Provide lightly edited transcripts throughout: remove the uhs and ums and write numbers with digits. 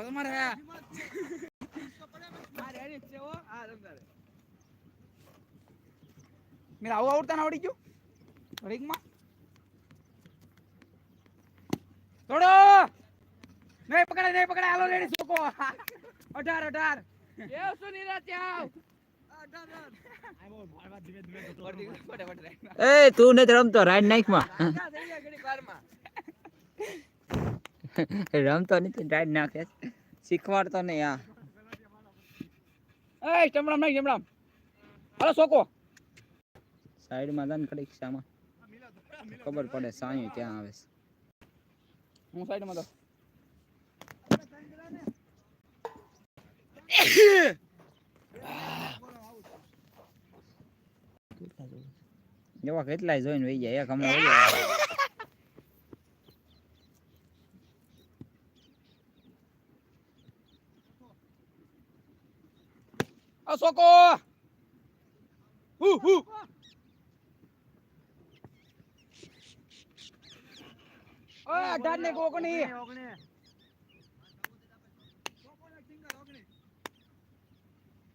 તમારે આ રેડી છે હો આ રમદારે મે આવું આવડતા ના આવડી ગયું રીંગમાં થોડો નહીં પકડે હાલો રેડી સોકો 18 એ શું નિરાતે આવ એ તું ને રમતો રાઈડ નાખ માં રમતો નથી રાઈડ નાખે શીખવાડતો નહીં આ એ ચમડામ નહીં ચમડામ હાલો સોકો સાઈડ માં દાન કડીક સામાં ખબર પડે સાયું ક્યાં આવે છે હું સાઈડ માં દો એવા કેટલાય જોઈને વહી જાય એક હમણાં વહી જાય આ સોકો ઓય 18 ને કોકણી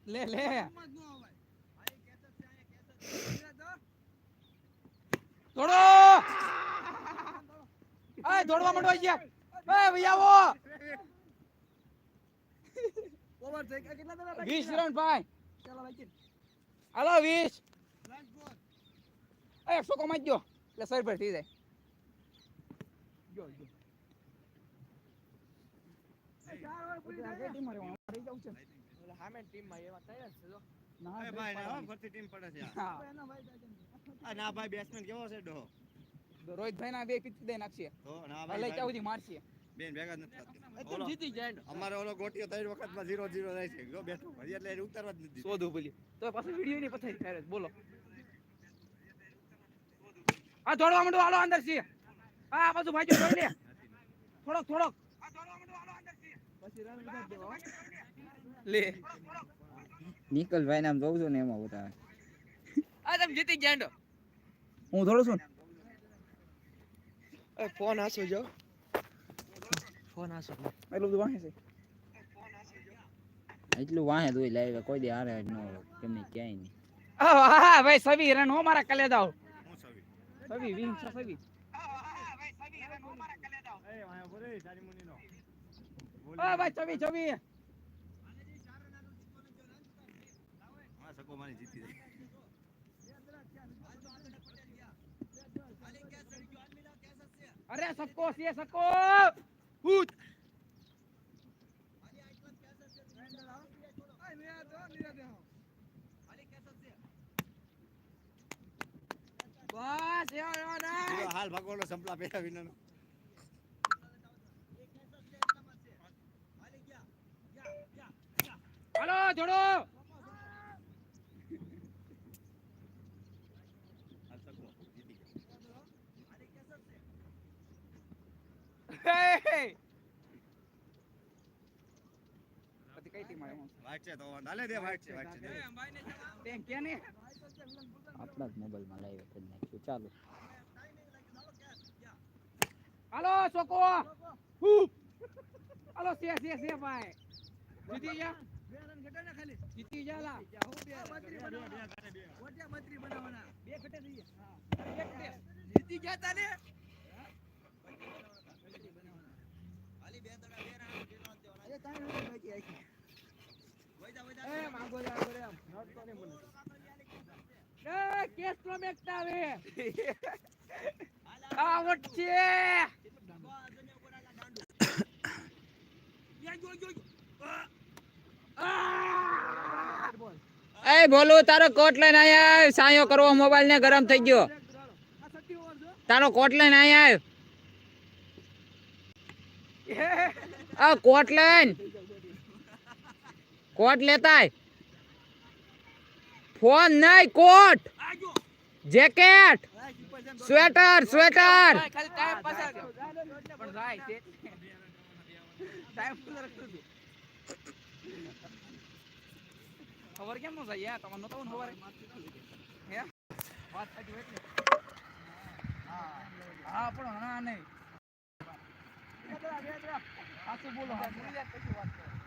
લે દોડો એ દોડવા માંડો ગયા એ ભઈ આવો ઓવર થઈ ગયા કેટલા દડા 20 રન ભાઈ ચાલો ભાઈ હાલો 20 એ 100 કમાઈ ગયો એટલે સર પર થઈ જાય જો ચાર વાર પૂરી થઈ ટીમ મારે રહી જાવ છે ઓલા સામે ટીમ માં એવા તૈયાર છે જો ના ભાઈ ના ફરતી ટીમ પડે છે આ ના ભાઈ બેટ્સમેન કેવો છે ડો રોહિત ભાઈ ના બે પિચ દે નાખશે તો ના ભાઈ લઈ જાવથી મારશે બેન ભેગા નથી થતી એકદમ જીતી જાય અમારે ઓલો ગોટીઓ 3 વખતમાં 0-0 રહે છે જો બેઠો હજી એટલે ઉતારવા જ નથી શોધું બોલી તો પાછો વિડિયો ની પથારી કરે બોલો આ દોડવા માંડો હાલો અંદર છે આ પાછું ભાઈજો દોડ લે થોડોક આ દોડવા માંડો હાલો અંદર છે પછી રન વિધાત દેવો લે નિકલ ભાઈ નામ જોઉં છું ને એમાં બતાવે આ તમે જીતી ગયા હું થોડો છું એ ફોન આસો જો ફોન આસો એટલું બધું વાહે છે એટલું વાહે દોઈ લાવે કોઈ દે હારે ન ગમે ક્યાંય નહીં હા ભાઈ સવી રન હો મારા કલે દાવ હું સવી વિંગ છે સવી હા ભાઈ સવી રન હો મારા કલે દાવ એ વાયા બોલે તારી મુની નો આ ભાઈ ચવી હા સકો મારી જીતી જાય अरे सबको से सबको कूद बस यार हाल भगवान संपला पेला विनर हेलो जोड़ो કઈ ટીમ આવે વાઈટ છે તો ડાલે દે વાઈટ છે તે કે ને આપણા જ મોબાઈલ માં લાઈવ કરી નાખ્યું ચાલો હાલો સોકો હાલો સે ભાઈ જીતી જા બે રન ઘટે ને ખાલી જીતી જા લા મત્રી બનાવવાના બે ઘટે થઈ હા એક ઘટે જીતી ગયા તા ને હાલી બે દડા બે રન દેવાના એ તારે બાકી આખી એ માંગો જા કરે આમ નોટ તો ને બોલે એ કેસ નો મેકતા આવે આવટ છે એ બોલો તારો કોટ લઈને આયા સાયો કરવો મોબાઈલ ને ગરમ થઈ ગયો તારો કોટ લઈને આયા આ કોટ લઈને કોટ લેતા ફોન નહીં કોટ જેકેટ સ્વેટર ખાલી ટાઈમ પાસ પણ જાય છે ટાઈમ ફૂલ રાખતો છું ખબર કેમ નો જાય યાર તમને નતો ખબર હે વાત સાચી એટલે હા પણ હા નહીં સાચું બોલો. પછી વાત કરો.